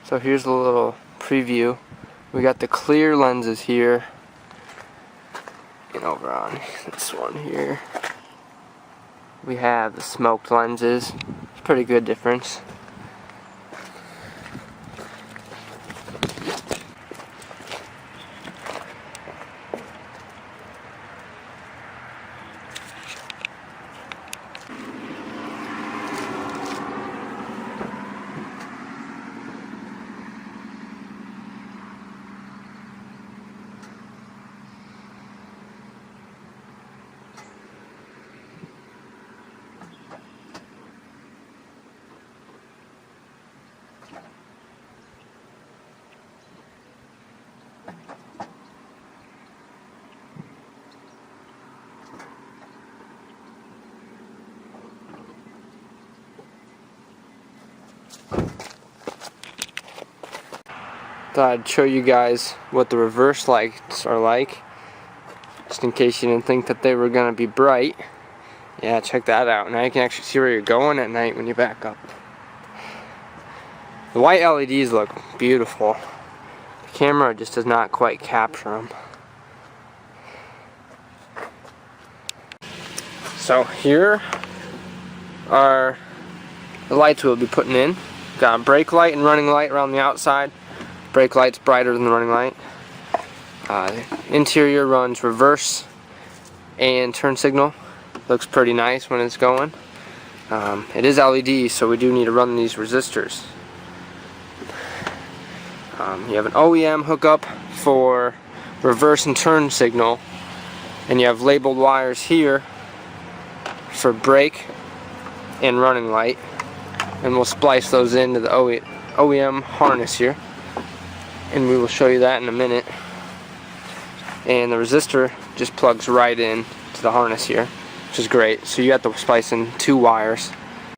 So here's a little preview. We got the clear lenses here, and over on this one here we have the smoked lenses. It's a pretty good difference. Thought I'd show you guys what the reverse lights are like, just in case you didn't think that they were going to be bright. Yeah, check that out. Now you can actually see where you're going at night when you back up. The white LEDs look beautiful. The camera just does not quite capture them. So here are the lights we'll be putting in. Got a brake light and running light around the outside. Brake light's brighter than the running light. Interior runs reverse and turn signal. Looks pretty nice when it's going. It is LED, so we do need to run these resistors. You have an OEM hookup for reverse and turn signal, and you have labeled wires here for brake and running light, and we'll splice those into the OEM harness here, and we will show you that in a minute. And the resistor just plugs right in to the harness here, which is great. So you have to splice in 2 wires.